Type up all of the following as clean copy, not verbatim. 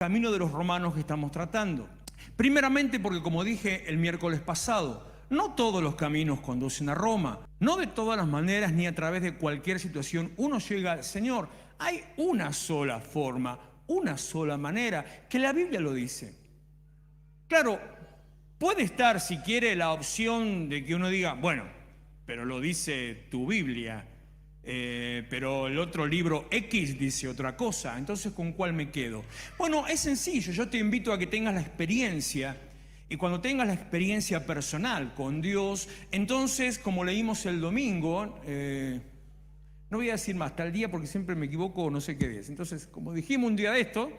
camino de los romanos que estamos tratando. Primeramente porque, como dije el miércoles pasado, no todos los caminos conducen a Roma. No de todas las maneras ni a través de cualquier situación uno llega al Señor. Hay una sola forma, una sola manera, que la Biblia lo dice. Claro, puede estar, si quiere, la opción de que uno diga, bueno, pero lo dice tu Biblia, pero el otro libro X dice otra cosa, entonces ¿con cuál me quedo? Bueno, es sencillo, yo te invito a que tengas la experiencia, y cuando tengas la experiencia personal con Dios, entonces, como leímos el domingo, no voy a decir más tal día porque siempre me equivoco o no sé qué día. Entonces, como dijimos un día de esto,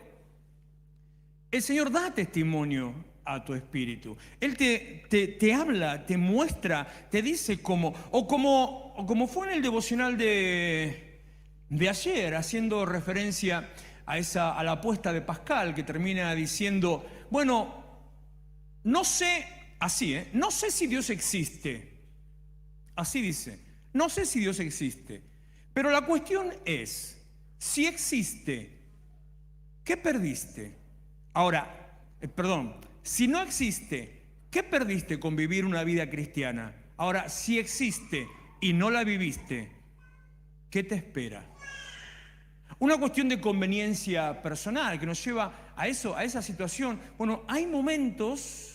el Señor da testimonio a tu espíritu. Él te habla, te muestra, te dice cómo, o como fue en el devocional de ayer, haciendo referencia a la apuesta de Pascal, que termina diciendo, bueno, no sé, así, no sé si Dios existe. Así dice, no sé si Dios existe. Pero la cuestión es, si existe, ¿qué perdiste? Ahora, si no existe, ¿qué perdiste con vivir una vida cristiana? Ahora, si existe y no la viviste, ¿qué te espera? Una cuestión de conveniencia personal que nos lleva a eso, a esa situación. Bueno, hay momentos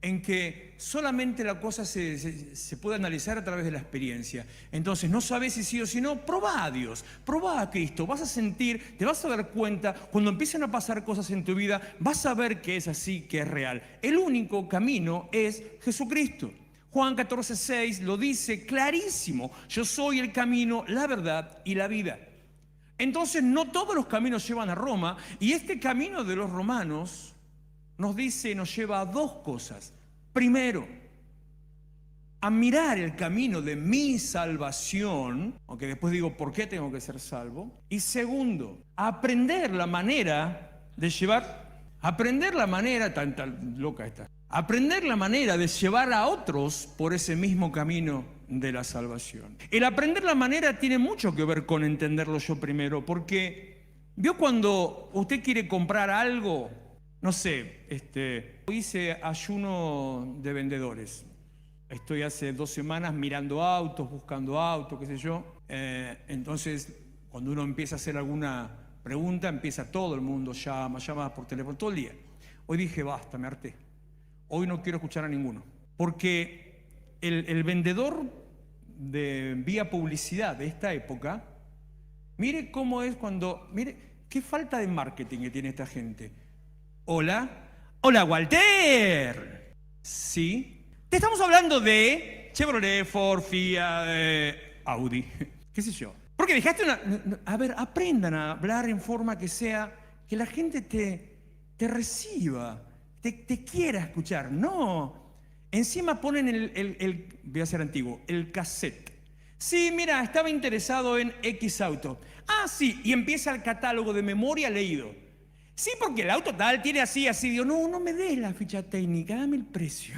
en que solamente la cosa se puede analizar a través de la experiencia. Entonces, no sabes si sí o si no, probá a Dios, probá a Cristo, vas a sentir, te vas a dar cuenta, cuando empiezan a pasar cosas en tu vida, vas a ver que es así, que es real. El único camino es Jesucristo. Juan 14:6 lo dice clarísimo, yo soy el camino, la verdad y la vida. Entonces, no todos los caminos llevan a Roma, y este camino de los romanos nos lleva a dos cosas. Primero, a mirar el camino de mi salvación, aunque después digo por qué tengo que ser salvo. Y segundo, a aprender la manera de llevar, aprender la manera de llevar a otros por ese mismo camino de la salvación. El aprender la manera tiene mucho que ver con entenderlo yo primero, porque ¿vio cuando usted quiere comprar algo? No sé, hice ayuno de vendedores. Estoy hace 2 semanas mirando autos, buscando autos, qué sé yo. Entonces, cuando uno empieza a hacer alguna pregunta, empieza todo el mundo, llamadas por teléfono, todo el día. Hoy dije, basta, me harté. Hoy no quiero escuchar a ninguno. Porque el vendedor de vía publicidad de esta época, mire cómo es mire qué falta de marketing que tiene esta gente. Hola, Walter. Sí, te estamos hablando de Chevrolet, Ford, Fiat, Audi, qué sé yo. Porque dejaste a ver, aprendan a hablar en forma que sea, que la gente te reciba, te quiera escuchar. No, encima ponen voy a ser antiguo, el cassette. Sí, mira, estaba interesado en X auto. Ah, sí, y empieza el catálogo de memoria leído. Sí, porque el auto tal tiene así. Digo, no me des la ficha técnica, dame el precio.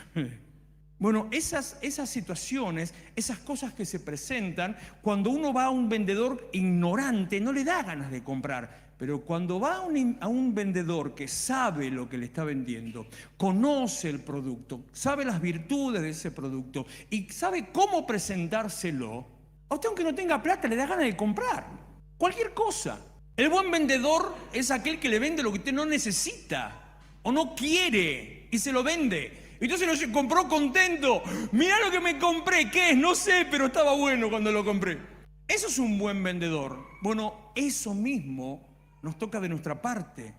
Bueno, esas situaciones, esas cosas que se presentan, cuando uno va a un vendedor ignorante, no le da ganas de comprar. Pero cuando va a un vendedor que sabe lo que le está vendiendo, conoce el producto, sabe las virtudes de ese producto y sabe cómo presentárselo, a usted, aunque no tenga plata, le da ganas de comprar cualquier cosa. El buen vendedor es aquel que le vende lo que usted no necesita o no quiere y se lo vende. Entonces lo compró contento. Mirá lo que me compré, ¿qué es? No sé, pero estaba bueno cuando lo compré. Eso es un buen vendedor. Bueno, eso mismo nos toca de nuestra parte.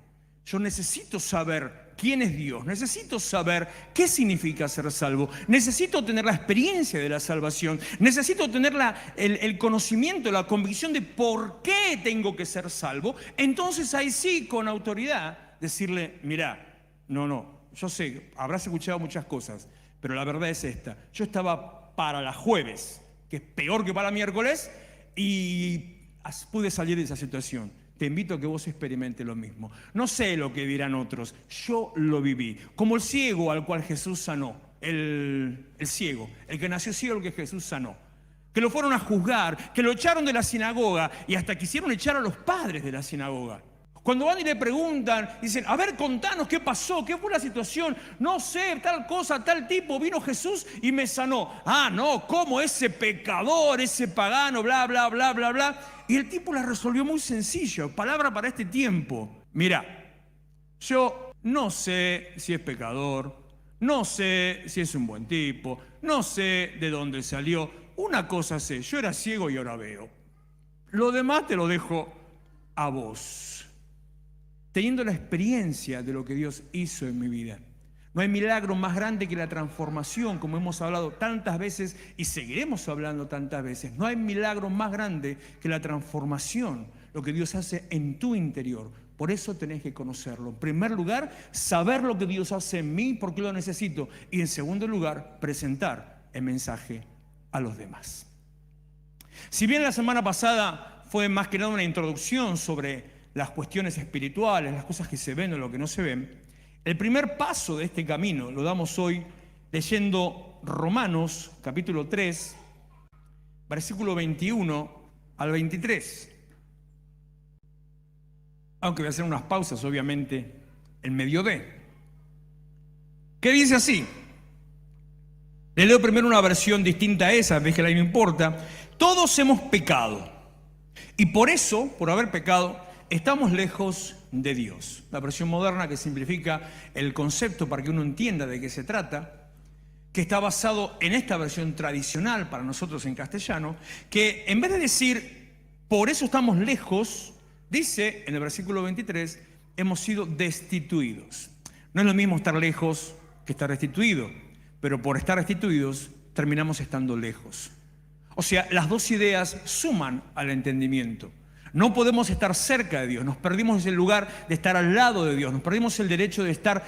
Yo necesito saber quién es Dios, necesito saber qué significa ser salvo, necesito tener la experiencia de la salvación, necesito tener el conocimiento, la convicción de por qué tengo que ser salvo. Entonces ahí sí, con autoridad, decirle, mirá, no, yo sé, habrás escuchado muchas cosas, pero la verdad es esta. Yo estaba para la jueves, que es peor que para miércoles, y pude salir de esa situación. Te invito a que vos experimentes lo mismo. No sé lo que dirán otros, yo lo viví. Como el ciego al cual Jesús sanó, el ciego, el que nació ciego, el que Jesús sanó. Que lo fueron a juzgar, que lo echaron de la sinagoga y hasta quisieron echar a los padres de la sinagoga. Cuando van y le preguntan, dicen, a ver, contanos qué pasó, qué fue la situación. No sé, tal cosa, tal tipo, vino Jesús y me sanó. Ah, no, ¿cómo? Ese pecador, ese pagano, bla, bla, bla, bla, bla. Y el tipo la resolvió muy sencillo. Palabra para este tiempo. Mira, yo no sé si es pecador, no sé si es un buen tipo, no sé de dónde salió. Una cosa sé, yo era ciego y ahora veo. Lo demás te lo dejo a vos. Teniendo la experiencia de lo que Dios hizo en mi vida. No hay milagro más grande que la transformación, como hemos hablado tantas veces y seguiremos hablando tantas veces. No hay milagro más grande que la transformación, lo que Dios hace en tu interior. Por eso tenés que conocerlo. En primer lugar, saber lo que Dios hace en mí, porque lo necesito. Y en segundo lugar, presentar el mensaje a los demás. Si bien la semana pasada fue más que nada una introducción sobre las cuestiones espirituales, las cosas que se ven o lo que no se ven, el primer paso de este camino lo damos hoy leyendo Romanos capítulo 3, versículo 21 al 23. Aunque voy a hacer unas pausas, obviamente, en medio de. ¿Qué dice así? Le leo primero una versión distinta a esa, ves que ahí no importa. Todos hemos pecado y por eso, por haber pecado, estamos lejos de Dios. La versión moderna que simplifica el concepto para que uno entienda de qué se trata, que está basado en esta versión tradicional para nosotros en castellano, que en vez de decir, por eso estamos lejos, dice en el versículo 23, hemos sido destituidos. No es lo mismo estar lejos que estar destituido, pero por estar destituidos terminamos estando lejos. O sea, las dos ideas suman al entendimiento. No podemos estar cerca de Dios, nos perdimos ese lugar de estar al lado de Dios, nos perdimos el derecho de estar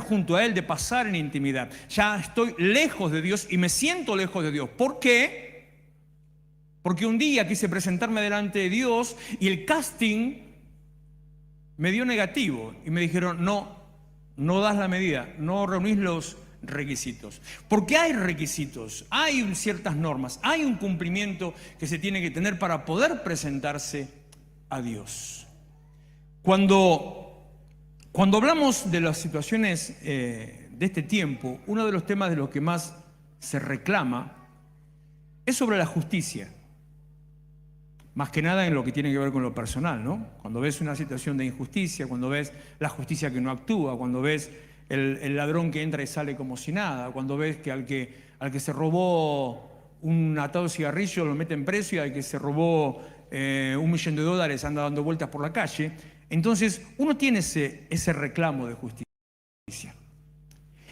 junto a Él, de pasar en intimidad. Ya estoy lejos de Dios y me siento lejos de Dios. ¿Por qué? Porque un día quise presentarme delante de Dios y el casting me dio negativo y me dijeron, no das la medida, no reunís los requisitos. Porque hay requisitos, hay ciertas normas, hay un cumplimiento que se tiene que tener para poder presentarse a Dios. Cuando hablamos de las situaciones de este tiempo, uno de los temas de los que más se reclama es sobre la justicia. Más que nada en lo que tiene que ver con lo personal, ¿no? Cuando ves una situación de injusticia, cuando ves la justicia que no actúa, cuando ves el ladrón que entra y sale como si nada, cuando ves que al que se robó un atado de cigarrillo lo meten preso y al que se robó $1.000.000 anda dando vueltas por la calle. Entonces uno tiene ese reclamo de justicia.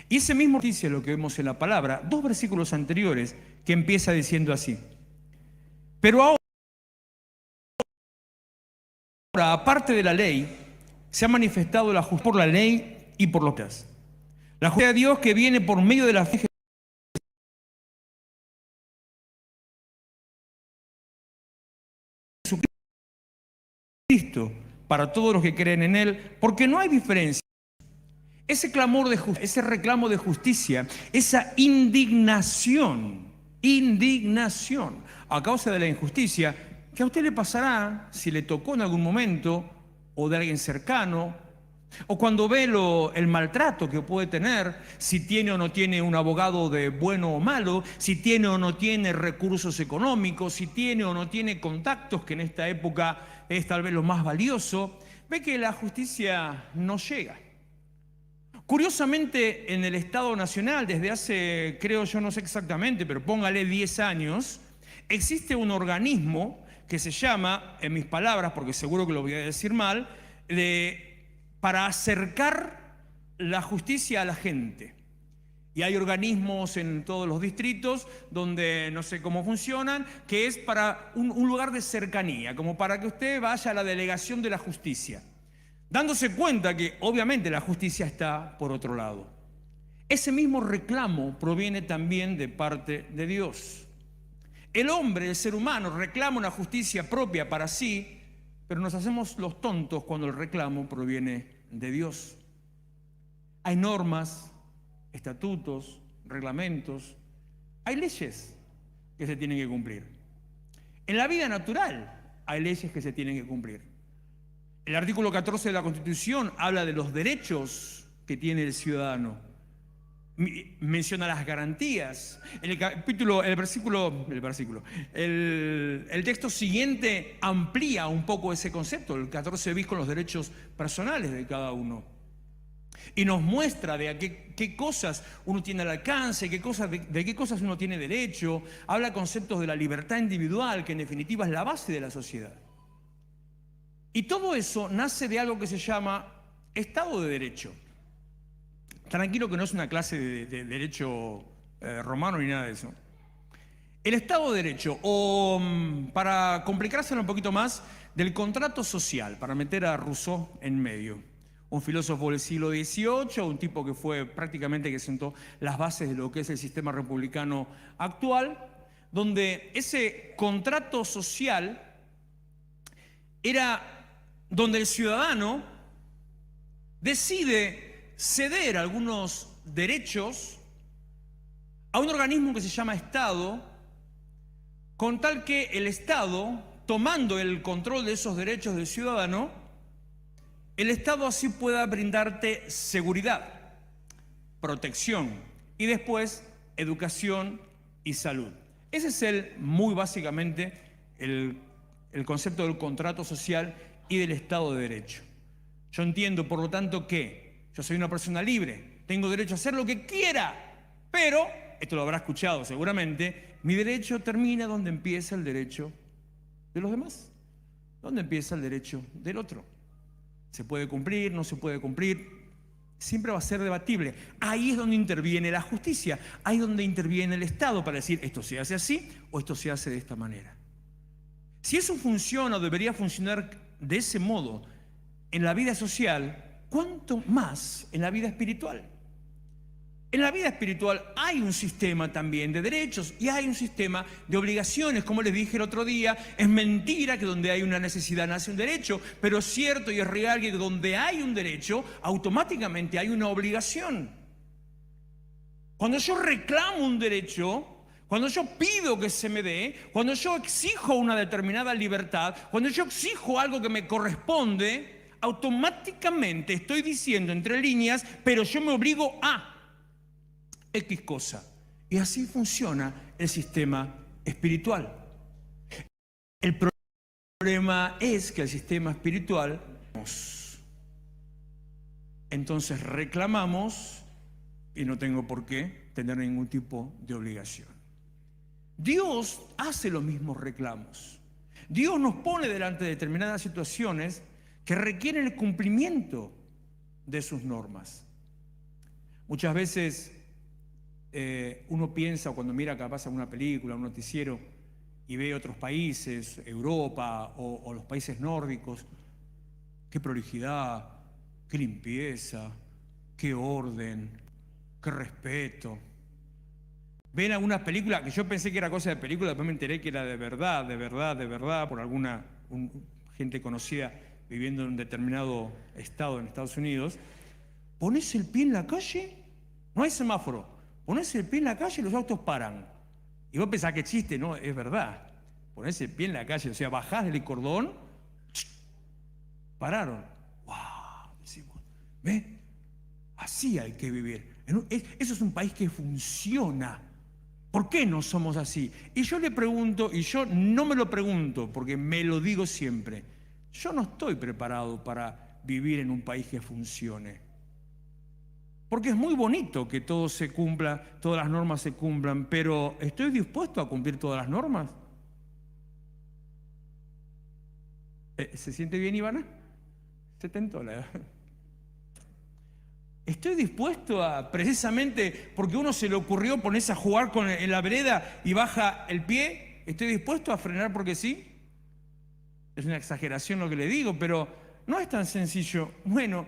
Y ese mismo justicia es lo que vemos en la palabra, 2 versículos anteriores, que empieza diciendo así. Pero ahora, aparte de la ley, se ha manifestado la justicia por la ley y por los demás. La justicia de Dios que viene por medio de la fe de Jesucristo para todos los que creen en Él, porque no hay diferencia. Ese clamor de justicia, ese reclamo de justicia, esa indignación a causa de la injusticia, que a usted le pasará si le tocó en algún momento, o de alguien cercano, o cuando ve el maltrato que puede tener, si tiene o no tiene un abogado de bueno o malo, si tiene o no tiene recursos económicos, si tiene o no tiene contactos, que en esta época es tal vez lo más valioso, ve que la justicia no llega. Curiosamente, en el Estado Nacional, desde hace, creo yo, no sé exactamente, pero póngale 10 años, existe un organismo que se llama, en mis palabras, porque seguro que lo voy a decir mal, para acercar la justicia a la gente. Y hay organismos en todos los distritos donde no sé cómo funcionan, que es para un lugar de cercanía, como para que usted vaya a la delegación de la justicia, dándose cuenta que obviamente la justicia está por otro lado. Ese mismo reclamo proviene también de parte de Dios. El hombre, el ser humano, reclama una justicia propia para sí, pero nos hacemos los tontos cuando el reclamo proviene de Dios. Hay normas, estatutos, reglamentos, hay leyes que se tienen que cumplir. En la vida natural hay leyes que se tienen que cumplir. El artículo 14 de la Constitución habla de los derechos que tiene el ciudadano. Menciona las garantías. El texto siguiente amplía un poco ese concepto, el 14 bis, con los derechos personales de cada uno. Y nos muestra de a qué cosas uno tiene al alcance, de qué cosas uno tiene derecho. Habla conceptos de la libertad individual, que en definitiva es la base de la sociedad. Y todo eso nace de algo que se llama Estado de Derecho. Tranquilo que no es una clase de derecho romano ni nada de eso. El Estado de Derecho, o para complicárselo un poquito más, del contrato social, para meter a Rousseau en medio. Un filósofo del siglo XVIII, un tipo que fue prácticamente que sentó las bases de lo que es el sistema republicano actual, donde ese contrato social era donde el ciudadano decide ceder algunos derechos a un organismo que se llama Estado, con tal que el Estado, tomando el control de esos derechos del ciudadano, el Estado así pueda brindarte seguridad, protección y después educación y salud. Ese es muy básicamente el concepto del contrato social y del Estado de Derecho. Yo entiendo, por lo tanto, que yo soy una persona libre, tengo derecho a hacer lo que quiera, pero, esto lo habrá escuchado seguramente, mi derecho termina donde empieza el derecho de los demás, donde empieza el derecho del otro. ¿Se puede cumplir? ¿No se puede cumplir? Siempre va a ser debatible. Ahí es donde interviene la justicia, ahí es donde interviene el Estado para decir esto se hace así o esto se hace de esta manera. Si eso funciona o debería funcionar de ese modo en la vida social, ¿cuánto más en la vida espiritual? En la vida espiritual hay un sistema también de derechos y hay un sistema de obligaciones. Como les dije el otro día, es mentira que donde hay una necesidad nace un derecho, pero es cierto y es real que donde hay un derecho, automáticamente hay una obligación. Cuando yo reclamo un derecho, cuando yo pido que se me dé, cuando yo exijo una determinada libertad, cuando yo exijo algo que me corresponde, automáticamente estoy diciendo entre líneas, pero yo me obligo a X cosa. Y así funciona el sistema espiritual. El problema es que el sistema espiritual, entonces reclamamos y no tengo por qué tener ningún tipo de obligación. Dios hace los mismos reclamos. Dios nos pone delante de determinadas situaciones que requieren el cumplimiento de sus normas. Muchas veces uno piensa, cuando mira capaz una película, un noticiero, y ve otros países, Europa o los países nórdicos, qué prolijidad, qué limpieza, qué orden, qué respeto. Ven algunas películas que yo pensé que era cosa de película, después me enteré que era de verdad, por alguna gente conocida viviendo en un determinado estado en Estados Unidos. Ponés el pie en la calle, no hay semáforo, ponés el pie en la calle y los autos paran. Y vos pensás que chiste, no, es verdad. Ponés el pie en la calle, o sea, bajás del cordón, pararon. ¡Wow! Decimos, ¿ves? Así hay que vivir. Eso es un país que funciona. ¿Por qué no somos así? Y yo le pregunto, y yo no me lo pregunto porque me lo digo siempre, yo no estoy preparado para vivir en un país que funcione. Porque es muy bonito que todo se cumpla, todas las normas se cumplan, pero ¿estoy dispuesto a cumplir todas las normas? ¿Se siente bien, Ivana? Se tentó la... ¿Estoy dispuesto a, precisamente porque uno se le ocurrió ponerse a jugar en la vereda y baja el pie, estoy dispuesto a frenar porque sí? Es una exageración lo que le digo, pero no es tan sencillo. Bueno,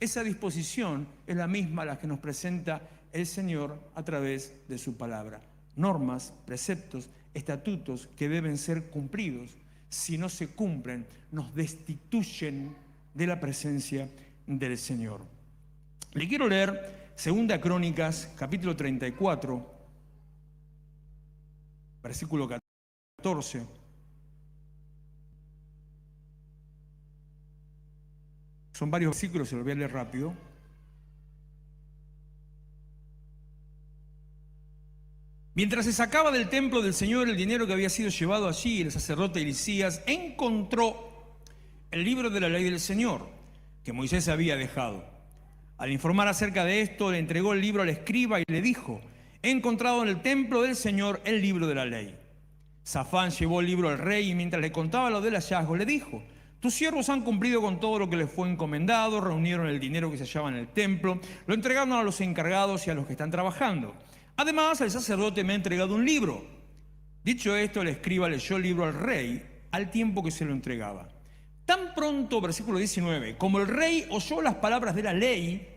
esa disposición es la misma a la que nos presenta el Señor a través de su palabra. Normas, preceptos, estatutos que deben ser cumplidos. Si no se cumplen, nos destituyen de la presencia del Señor. Le quiero leer 2 Crónicas, capítulo 34, versículo 14. 14. 2 Son varios versículos, se los voy a leer rápido. Mientras se sacaba del templo del Señor el dinero que había sido llevado allí, el sacerdote Hilcías encontró el libro de la ley del Señor que Moisés había dejado. Al informar acerca de esto, le entregó el libro al escriba y le dijo: he encontrado en el templo del Señor el libro de la ley. Safán llevó el libro al rey y mientras le contaba lo del hallazgo, le dijo: tus siervos han cumplido con todo lo que les fue encomendado, reunieron el dinero que se hallaba en el templo, lo entregaron a los encargados y a los que están trabajando. Además, el sacerdote me ha entregado un libro. Dicho esto, el escriba leyó el libro al rey al tiempo que se lo entregaba. Tan pronto, versículo 19, como el rey oyó las palabras de la ley,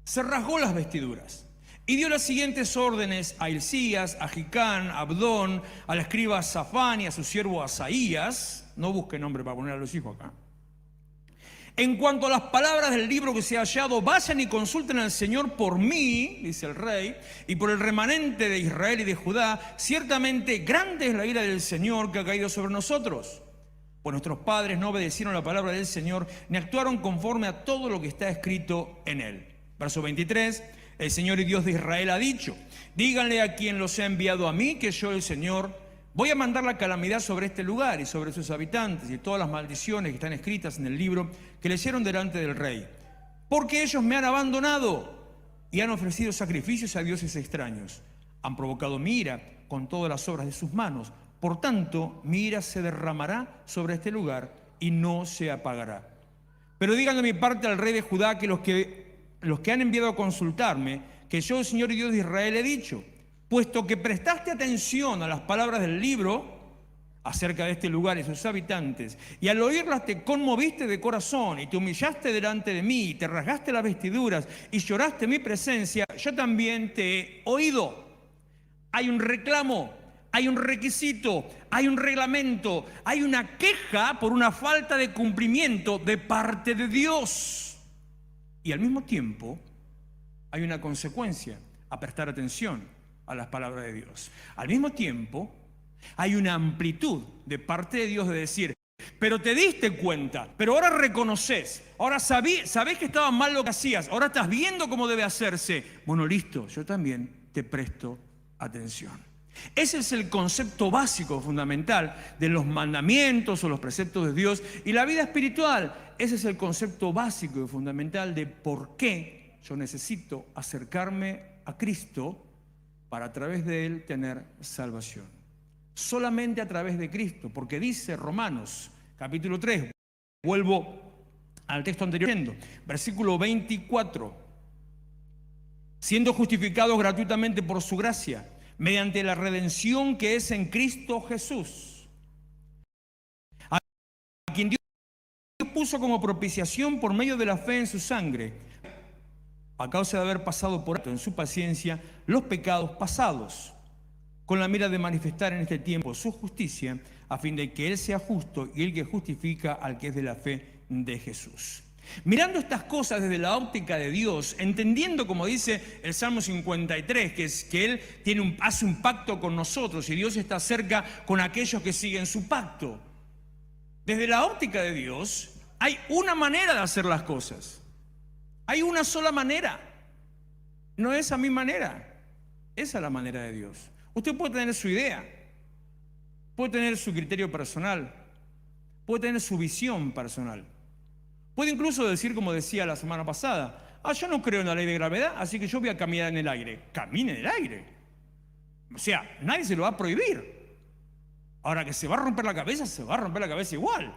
se rasgó las vestiduras y dio las siguientes órdenes a Hilcías, a Hicam, a Abdón, al escriba Safán y a su siervo Asaías. No busque nombre para poner a los hijos acá. En cuanto a las palabras del libro que se ha hallado, vayan y consulten al Señor por mí, dice el rey, y por el remanente de Israel y de Judá. Ciertamente grande es la ira del Señor que ha caído sobre nosotros. Pues nuestros padres no obedecieron la palabra del Señor, ni actuaron conforme a todo lo que está escrito en él. Verso 23, el Señor y Dios de Israel ha dicho: díganle a quien los ha enviado a mí, que yo, el Señor, voy a mandar la calamidad sobre este lugar y sobre sus habitantes y todas las maldiciones que están escritas en el libro que leyeron delante del rey. Porque ellos me han abandonado y han ofrecido sacrificios a dioses extraños. Han provocado mi ira con todas las obras de sus manos. Por tanto, mi ira se derramará sobre este lugar y no se apagará. Pero digan de mi parte al rey de Judá que los que han enviado a consultarme, que yo, el Señor y Dios de Israel, he dicho: puesto que prestaste atención a las palabras del libro acerca de este lugar y sus habitantes, y al oírlas te conmoviste de corazón y te humillaste delante de mí y te rasgaste las vestiduras y lloraste en mi presencia, yo también te he oído. Hay un reclamo, hay un requisito, hay un reglamento, hay una queja por una falta de cumplimiento de parte de Dios. Y al mismo tiempo hay una consecuencia a prestar atención a las palabras de Dios. Al mismo tiempo, hay una amplitud de parte de Dios de decir: pero te diste cuenta, pero ahora reconoces, ahora sabés que estaba mal lo que hacías, ahora estás viendo cómo debe hacerse. Bueno, listo, yo también te presto atención. Ese es el concepto básico, fundamental, de los mandamientos o los preceptos de Dios y la vida espiritual. Ese es el concepto básico y fundamental de por qué yo necesito acercarme a Cristo para a través de Él tener salvación. Solamente a través de Cristo, porque dice Romanos capítulo 3, vuelvo al texto anterior, versículo 24, siendo justificados gratuitamente por su gracia, mediante la redención que es en Cristo Jesús, a quien Dios puso como propiciación por medio de la fe en su sangre, a causa de haber pasado por alto en su paciencia los pecados pasados, con la mira de manifestar en este tiempo su justicia, a fin de que Él sea justo y el que justifica al que es de la fe de Jesús. Mirando estas cosas desde la óptica de Dios, entendiendo, como dice el Salmo 53, que Él hace un pacto con nosotros y Dios está cerca con aquellos que siguen su pacto. Desde la óptica de Dios, hay una manera de hacer las cosas. Hay una sola manera. No es a mi manera. Esa es la manera de Dios. Usted puede tener su idea, puede tener su criterio personal, puede tener su visión personal. Puede incluso decir, como decía la semana pasada: yo no creo en la ley de gravedad, así que yo voy a caminar en el aire. Camine en el aire. O sea, nadie se lo va a prohibir. Ahora, que se va a romper la cabeza, se va a romper la cabeza igual.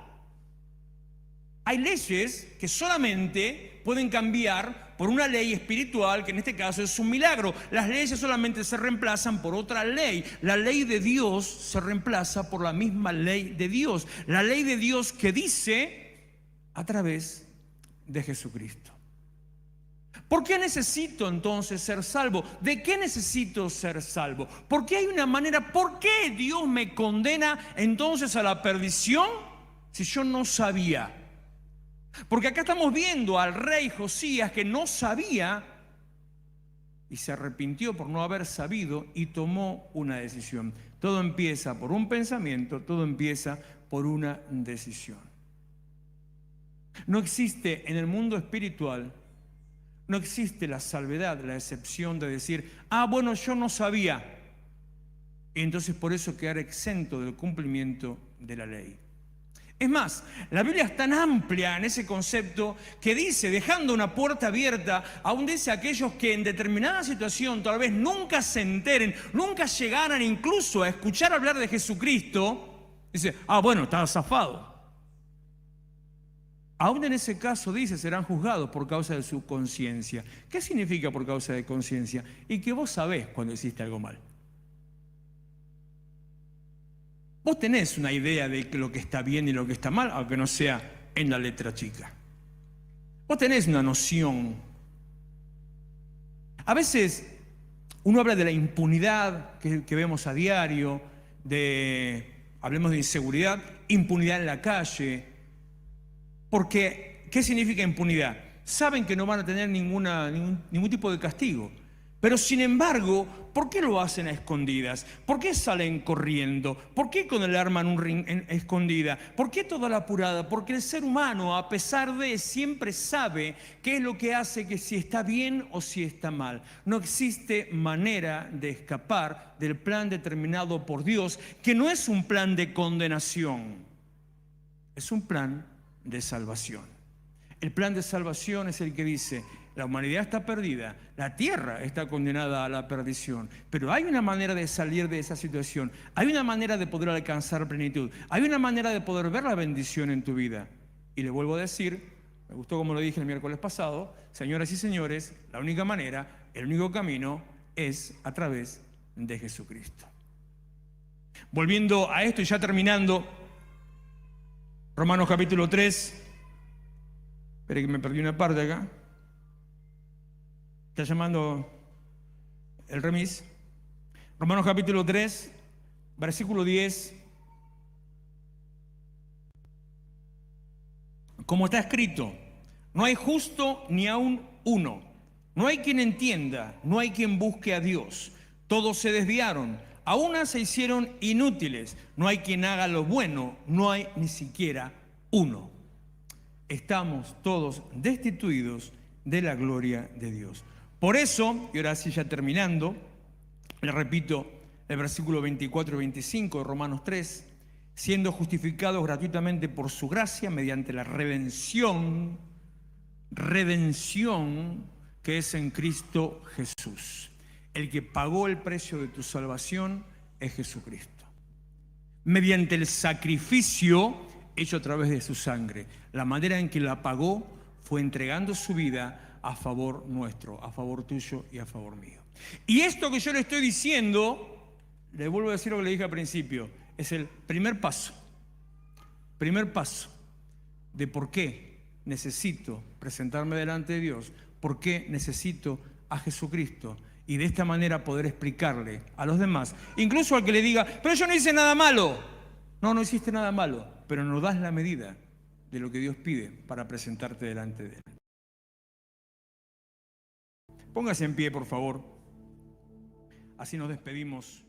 Hay leyes que solamente pueden cambiar por una ley espiritual, que en este caso es un milagro. Las leyes solamente se reemplazan por otra ley. La ley de Dios se reemplaza por la misma ley de Dios. La ley de Dios que dice a través de Jesucristo. ¿Por qué necesito entonces ser salvo? ¿De qué necesito ser salvo? ¿Por qué hay una manera? ¿Por qué Dios me condena entonces a la perdición si yo no sabía? Porque acá estamos viendo al rey Josías que no sabía y se arrepintió por no haber sabido y tomó una decisión. Todo empieza por un pensamiento, todo empieza por una decisión. No existe en el mundo espiritual, no existe la salvedad, la excepción de decir, ah, bueno, yo no sabía. Y entonces por eso quedar exento del cumplimiento de la ley. Es más, la Biblia es tan amplia en ese concepto que dice, dejando una puerta abierta, aún dice a aquellos que en determinada situación tal vez nunca se enteren, nunca llegaran incluso a escuchar hablar de Jesucristo, dice, ah, bueno, está zafado. Aún en ese caso, dice, serán juzgados por causa de su conciencia. ¿Qué significa por causa de conciencia? Y que vos sabés cuando hiciste algo mal. Vos tenés una idea de lo que está bien y lo que está mal, aunque no sea en la letra chica. Vos tenés una noción. A veces uno habla de la impunidad que vemos a diario, hablemos de inseguridad, impunidad en la calle. Porque, ¿qué significa impunidad? Saben que no van a tener ningún tipo de castigo. Pero sin embargo, ¿por qué lo hacen a escondidas? ¿Por qué salen corriendo? ¿Por qué con el arma en un ring escondida? ¿Por qué toda la apurada? Porque el ser humano, a pesar de, siempre sabe qué es lo que hace, que si está bien o si está mal. No existe manera de escapar del plan determinado por Dios, que no es un plan de condenación, es un plan de salvación. El plan de salvación es el que dice, la humanidad está perdida, la tierra está condenada a la perdición, pero hay una manera de salir de esa situación, hay una manera de poder alcanzar plenitud, hay una manera de poder ver la bendición en tu vida. Y le vuelvo a decir, me gustó como lo dije el miércoles pasado, señoras y señores, la única manera, el único camino es a través de Jesucristo. Volviendo a esto y ya terminando, Romanos capítulo 3, espere que me perdí una parte acá, está llamando el remis. Romanos capítulo 3, versículo 10, como está escrito, no hay justo ni aun uno, no hay quien entienda, no hay quien busque a Dios, todos se desviaron, a una se hicieron inútiles, no hay quien haga lo bueno, no hay ni siquiera uno. Estamos todos destituidos de la gloria de Dios. Por eso, y ahora sí ya terminando, le repito el versículo 24 y 25 de Romanos 3, siendo justificados gratuitamente por su gracia mediante la redención que es en Cristo Jesús. El que pagó el precio de tu salvación es Jesucristo. Mediante el sacrificio hecho a través de su sangre. La manera en que la pagó fue entregando su vida a favor nuestro, a favor tuyo y a favor mío. Y esto que yo le estoy diciendo, le vuelvo a decir lo que le dije al principio, es el primer paso de por qué necesito presentarme delante de Dios, por qué necesito a Jesucristo. Y de esta manera poder explicarle a los demás, incluso al que le diga, pero yo no hice nada malo. No, no hiciste nada malo, pero no das la medida de lo que Dios pide para presentarte delante de Él. Póngase en pie, por favor. Así nos despedimos.